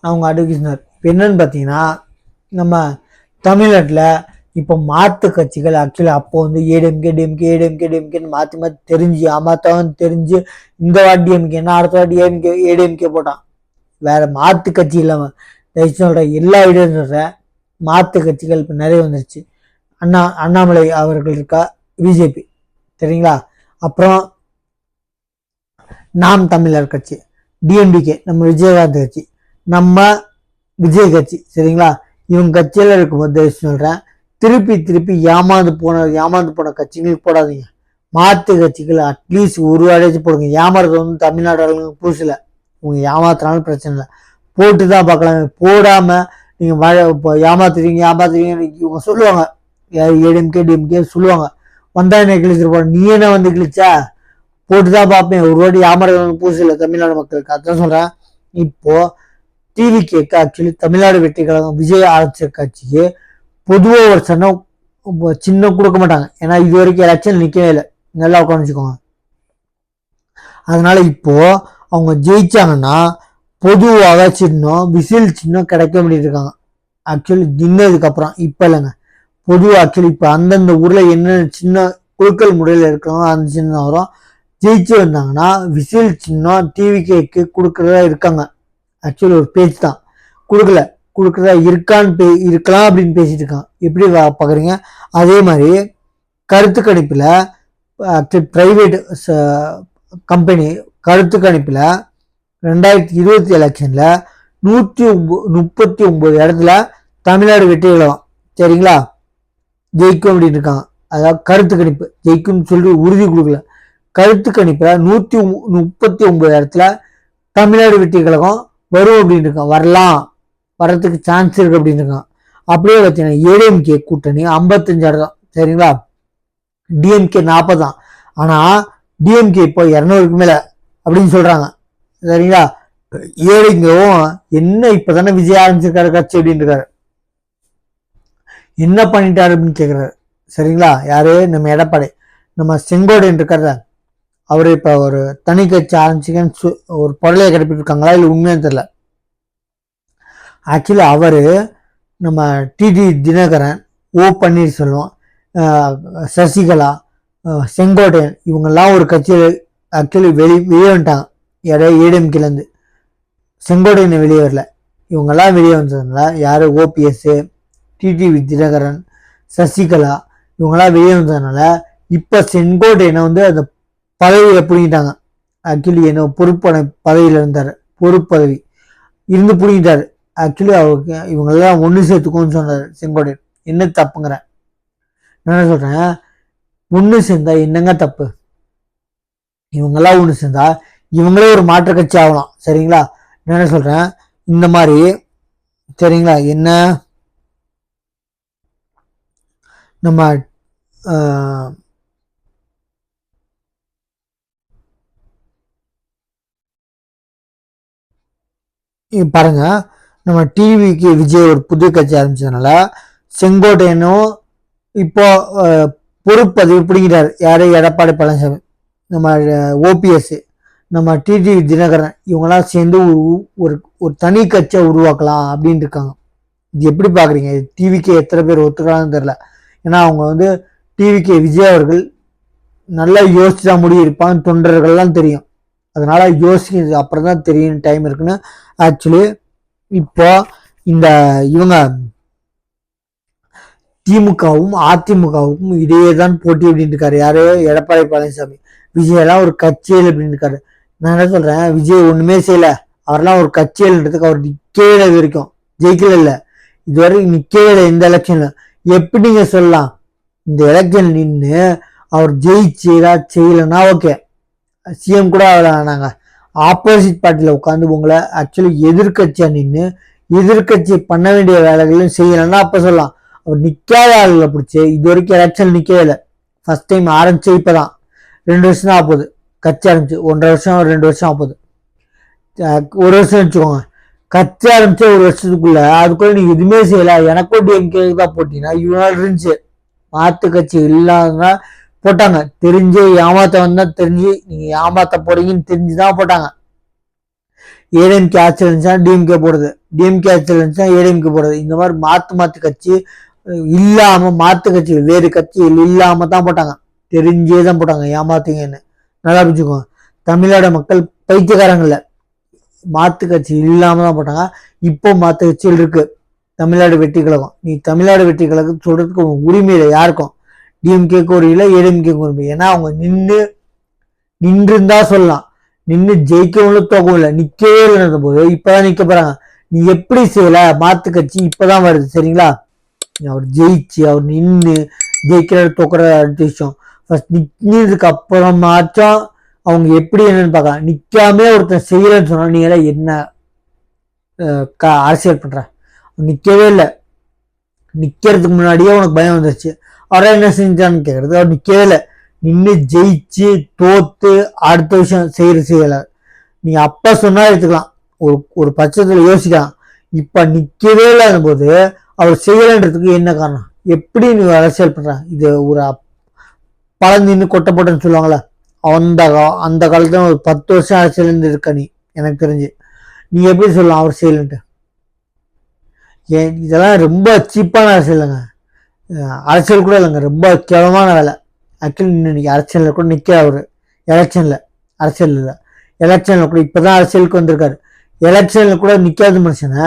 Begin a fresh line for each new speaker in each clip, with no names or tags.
நான் உங்கள் அட்வொகேட்னர். இப்போ என்னன்னு பார்த்தீங்கன்னா, நம்ம தமிழ்நாட்டில் இப்போ மாற்று கட்சிகள் ஆக்சுவலி அப்போ வந்து ஏடிஎம்கேன்னு மாற்றி மாற்றி தெரிஞ்சு ஏமாத்தவன் தெரிஞ்சு இந்த வாட்டி டிஎம்கேன்னா அடுத்த வாட்டி ஏடிஎம்கே போட்டான். வேற மாற்று கட்சி இல்லாமல் சொல்கிறேன், எல்லா வீடியோவும் சொல்கிறேன், மாற்று கட்சிகள் இப்போ நிறைய வந்துருச்சு. அண்ணாமலை அவர்கள் இருக்கா, பிஜேபி சரிங்களா. அப்புறம் நாம் தமிழர் கட்சி, டிஎம்டிகே நம்ம விஜயகாந்த் கட்சி, நம்ம விஜய் கட்சி சரிங்களா. இவங்க கட்சியில இருக்கும்போது சொல்றேன், திருப்பி ஏமாந்து போன கட்சிகளுக்கு போடாதீங்க. மாற்று கட்சிகள் அட்லீஸ்ட் ஒரு அடைச்சு போடுங்க. ஏமாறது வந்து தமிழ்நாடு புதுசுல, உங்க ஏமாத்தினாலும் பிரச்சனை இல்லை, போட்டு தான் பார்க்கலாம். போடாம நீங்க ஏமாத்துறீங்க இவங்க சொல்லுவாங்க, ஏடிஎம்கே சொல்லுவாங்க, வந்தா என்ன கிழிச்சிட்டு போற, நீ என்ன வந்து கிழிச்சா, போட்டுதான் பார்ப்பேன். ஒரு வாட்டி ஏமாறது புதுசு இல்லை தமிழ்நாடு மக்களுக்கு. அதான் சொல்றேன். இப்போ டிவி கேட்க ஆக்சுவலி தமிழ்நாடு வெற்றி கழகம் விஜய் ஆரம்பிச்ச கட்சிக்கு பொதுவாக ஒரு சின்ன கொடுக்க மாட்டாங்க. ஏன்னா இது வரைக்கும் எலெக்ஷன் நிற்கவே இல்லை, நல்லா உட்காந்துச்சுக்கோங்க. அதனால இப்போ அவங்க ஜெயிச்சாங்கன்னா பொதுவாக சின்னம் விசில் சின்னம் கிடைக்க வேண்டிட்டு இருக்காங்க. ஆக்சுவலி நின்னதுக்கு அப்புறம் இப்ப இல்லைங்க, பொதுவாக ஆக்சுவலி இப்போ அந்தந்த ஊர்ல என்ன சின்ன குழுக்கள் முறையில் இருக்கிறவங்க அந்த சின்னம் வரும். ஜெயிச்சு வந்தாங்கன்னா விசில் சின்னம் டிவி கேக்கு கொடுக்கறதா இருக்காங்க. ஆக்சுவலி ஒரு பேச்சு தான், கொடுக்குறதா இருக்கலாம் அப்படின்னு பேசிட்டு இருக்கான். எப்படி பாக்குறீங்க? அதே மாதிரி கருத்து கணிப்புல பிரைவேட் கம்பெனி கருத்து கணிப்புல 2020 எலெக்ஷன்ல 139 இடத்துல தமிழ்நாடு வெற்றி கழகம் சரிங்களா ஜெயிக்கும் அப்படின்னு இருக்காங்க. அதாவது கருத்து கணிப்பு ஜெயிக்கும்னு சொல்லி உறுதி கொடுக்கல. கருத்து கணிப்புல 139 இடத்துல தமிழ்நாடு வெற்றி கழகம் வரும் அப்படின்னு இருக்கான். வர்றதுக்கு சான்ஸ் இருக்கு அப்படின்னு இருக்கான். அப்படியே பார்த்தீங்கன்னா ஏடிஎம்கே கூட்டணி 55 இடம் சரிங்களா, டிஎம்கே 40 தான். ஆனா டிஎம்கே இப்போ 200க்கு மேல அப்படின்னு சொல்றாங்க சரிங்களா. ஏடிஎம்கேவும் என்ன இப்பதானே விஜய் ஆரம்பிச்சிருக்காரு கட்சி அப்படின்னு இருக்காரு, என்ன பண்ணிட்டாரு அப்படின்னு கேட்கிறாரு சரிங்களா. யாரு? நம்ம எடப்பாடி, நம்ம செங்கோட்டையன் இருக்காரு, அவரு இப்ப ஒரு தனி கட்சி ஆரம்பிச்சுக்கன்னு ஒரு பொருளையை கிடப்பிட்டு இருக்காங்களா இல்லை உண்மையான்னு தெரியல. ஆக்சுவலி அவரு நம்ம டிடி தினகரன், ஓ பன்னீர்செல்வம், சசிகலா, செங்கோட்டையன் இவங்கெல்லாம் ஒரு கட்சியில் ஆக்சுவலி வெளியே வந்துட்டாங்க. ஏடிஎம்கேலேருந்து செங்கோட்டையனை வெளியே வரல, இவங்கெல்லாம் வெளியே வந்ததுனால யாரு? ஓபிஎஸ், டிடிவி தினகரன், சசிகலா இவங்கெல்லாம் வெளியே வந்ததுனால இப்ப செங்கோட்டையனை வந்து அந்த பதவியில பிடிங்கிட்டாங்க. ஆக்சுவலி என்ன பொறுப்பான பதவியில இருந்தாரு, பொறுப்பு பதவி இருந்து பிடிங்கிட்டாரு. ஆக்சுவலி அவருக்கு இவங்கெல்லாம் ஒன்று சேர்த்துக்கோன்னு சொன்னாரு செங்கோட்டையன். என்ன தப்புங்கிறேன், என்ன சொல்றேன், ஒன்று சேர்ந்தா என்னங்க தப்பு? இவங்கெல்லாம் ஒன்று சேர்ந்தா இவங்களே ஒரு மாற்று கட்சி ஆகலாம் சரிங்களா. என்ன சொல்றேன், இந்த மாதிரி சரிங்களா. என்ன நம்ம பாருங்க, நம்ம டிவிக்கு விஜய் ஒரு புது கட்சி ஆரம்பிச்சதுனால செங்கோட்டையனும் இப்போ பொறுப்பதவி பிடிக்கிறார். யாரு? எடப்பாடி பழனிசாமி, நம்ம ஓபிஎஸ், நம்ம டிடிவி தினகரன் இவங்கெல்லாம் சேர்ந்து ஒரு தனி கட்சியை உருவாக்கலாம் அப்படின்னு இருக்காங்க. இது எப்படி பாக்குறீங்க? டிவிக்கு எத்தனை பேர் ஒத்துக்கலாம்னு தெரியல. ஏன்னா அவங்க வந்து டிவிக்கு விஜய் அவர்கள் நல்லா யோசிச்சுதான் முடியிருப்பாங்க, தொண்டர்கள்லாம் தெரியும். அதனால யோசிக்கிறது அப்புறம் தான் தெரியும் டைம் இருக்குன்னு. ஆக்சுவலி இப்போ இந்த இவங்க திமுகவும் அதிமுகவும் இடையே தான் போட்டி அப்படின்னு இருக்காரு. யாரு? எடப்பாடி பழனிசாமி. விஜய் எல்லாம் ஒரு கட்சியல் அப்படின்னு இருக்காரு. நான் என்ன சொல்றேன், விஜய் ஒண்ணுமே செய்யல, அவரெல்லாம் ஒரு கட்சியல்ன்றதுக்கு அவர் நிக்கவே வரைக்கும் ஜெயிக்கல இல்ல, இதுவரை நிக்கவே இல்லை இந்த எலெக்ஷன்ல. எப்படி நீங்க சொல்லலாம்? இந்த எலெக்ஷன் நின்று அவர் ஜெயிச்சு ஏதாவது செய்யலன்னா ஓகே, சிஎம் கூட நாங்க ஆப்போசிட் பார்ட்டியில உட்காந்து உங்களை ஆக்சுவலி எதிர்கட்சியா நின்று எதிர்கட்சி பண்ண வேண்டிய வேலைகளையும் செய்யலன்னா அப்ப சொல்லலாம். அவர் நிக்காத ஆளுகளை பிடிச்சி இது வரைக்கும் எலெக்ஷன் நிக்கவே இல்லை. ஃபர்ஸ்ட் டைம் ஆரம்பிச்சு இப்பதான் 2 வருஷம் தான் ஆகுது கட்சி ஆரம்பிச்சு, 1.5 வருஷம் 2 வருஷம் ஆகுது, 1 வருஷம் வச்சுக்கோங்க. கட்சி ஆரம்பிச்ச 1 வருஷத்துக்குள்ள அதுக்குள்ள நீங்க எதுவுமே செய்யல, எனக்கும் டிஎம்கே தான் போட்டீங்கன்னா இவனால இருந்துச்சு. மாத்து கட்சி இல்லாத போட்டாங்க, தெரிஞ்சு ஏமாத்த வந்தா தெரிஞ்சு நீங்க ஏமாத்த போறீங்கன்னு தெரிஞ்சுதான் போட்டாங்க. ஏடிஎம்கே ஆட்சியில் இருந்துச்சா டிஎம்கே போடுறது, டிஎம்கே ஆட்சியில் இருந்துச்சா ஏடிஎம்கே போடுறது. இந்த மாதிரி மாத்து கட்சி இல்லாம மாத்து கட்சி வேறு கட்சிகள் இல்லாம தான் போட்டாங்க, தெரிஞ்சே தான் போட்டாங்க, ஏமாத்தீங்கன்னு நல்லா புரிஞ்சுக்கோங்க. தமிழ்நாடு மக்கள் பைத்தியக்காரங்கள்ல, மாத்து கட்சி இல்லாம தான் போட்டாங்க. இப்போ மாத்து கட்சிகள் இருக்கு. தமிழ்நாடு வெற்றி கழகம், நீ தமிழ்நாடு வெற்றி கழகம் சொல்றதுக்கு உரிமை இல்லை யாருக்கும். டிஎம்கேக்கு ஒரு இல்லை, ஏடிஎம்கேக்கு உரிமை. ஏன்னா அவங்க நின்றுந்தா சொல்லலாம், நின்று ஜெயிக்கவும் தோக்கவும் இல்லை, நிக்கவே இல்லைன்ற போது இப்பதான் நிக்க போறாங்க. நீ எப்படி செய்யல, மாத்து கட்சி இப்பதான் வருது சரிங்களா. அவர் ஜெயிச்சு அவர் நின்று ஜெயிக்கிற தோக்குற அடுத்த விஷயம். ஃபர்ஸ்ட் நிக்கிறதுக்கு அப்புறமாச்சும் அவங்க எப்படி என்னன்னு பார்க்கலாம். நிக்காம ஒருத்தன் செய்யலன்னு சொன்னா நீங்க என்ன அரசியல் பண்ற. நிக்கவே இல்லை, நிக்கிறதுக்கு முன்னாடியே உனக்கு பயம் வந்துருச்சு. அவரை என்ன செஞ்சான்னு கேக்குறது, அவர் நிக்கவே இல்லை, நின்று ஜெயிச்சு தோத்து அடுத்த விஷயம் செய்யல. நீ அப்ப சொன்னா எடுத்துக்கலாம், ஒரு பட்சத்துல யோசிக்கலாம். இப்ப நிக்கவே இல்லாத போது அவர் செய்யலன்றதுக்கு என்ன காரணம், எப்படி நீ அரசியல் பண்ற. இது ஒரு பழந்தின்னு கொட்டை போட்டேன்னு சொல்லுவாங்களே, அந்த காலத்துல ஒரு 10 வருஷம் அரசியல் இருந்து இருக்க நீ, எனக்கு தெரிஞ்சு நீ எப்படி சொல்லலாம் அவர் செய்யலன்ட்டு. இதெல்லாம் ரொம்ப சீப்பான அரசியல் இல்லைங்க, அரசியல் கூட இல்லைங்க, ரொம்ப கேவலமான வேலை. ஆக்சுவலி இன்னைக்கு அரசியல்ல கூட நிக்க அவரு, எலெக்ஷன்ல அரசியல் இல்லை, எலெக்ஷன்ல கூட இப்பதான் அரசியலுக்கு வந்திருக்காரு. எலெக்ஷன்ல கூட நிக்காத மனுஷனை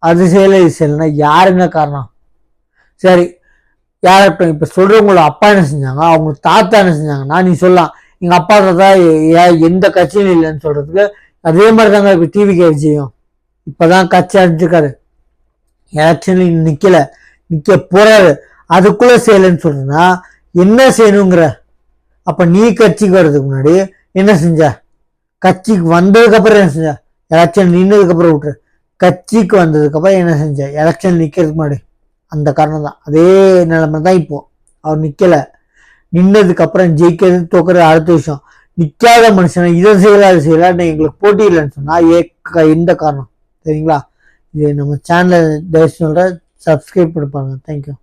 அது செய்யல இது செய்யலைன்னா யாருங்க காரணம். சரி, யார்கிட்ட இப்ப சொல்றவங்களோட அப்பா என்ன செஞ்சாங்க, அவங்க தாத்தா என்ன செஞ்சாங்கன்னா நீ சொல்லலாம் எங்க அப்பா தாத்தா எந்த கட்சியும் இல்லைன்னு சொல்றதுக்கு. அதே மாதிரி தாங்க இப்ப டிவிகே விஜயம் இப்பதான் கட்சி அடிச்சிருக்காரு, எலெக்ஷன்ல நிக்க போறாரு, அதுக்குள்ள செய்யலன்னு சொல்றேன்னா என்ன செய்யணுங்கிற. அப்ப நீ கட்சிக்கு வர்றதுக்கு முன்னாடி என்ன செஞ்ச, கட்சிக்கு வந்ததுக்கு அப்புறம் என்ன செஞ்ச, எலெக்ஷன் நின்னதுக்கு அப்புறம் விட்டுரு, கட்சிக்கு வந்ததுக்கு அப்புறம் என்ன செஞ்ச, எலெக்ஷன் நிக்கிறதுக்கு முன்னாடி. அந்த காரணம் தான், அதே நிலைமை தான் இப்போ. அவர் நிக்கல, நின்னதுக்கு அப்புறம் ஜெயிக்கிறது தோக்குறது அடுத்த விஷயம். நிக்காத மனுஷனை இதை செய்யல அது செய்யலான்னு எங்களுக்கு போட்டி இல்லைன்னு சொன்னா எந்த காரணம் சரிங்களா. இது நம்ம சேனலை தயவு சொல்ற சப்ஸ்கிரைப் பண்ணிப்பாங்க. தேங்க்யூ.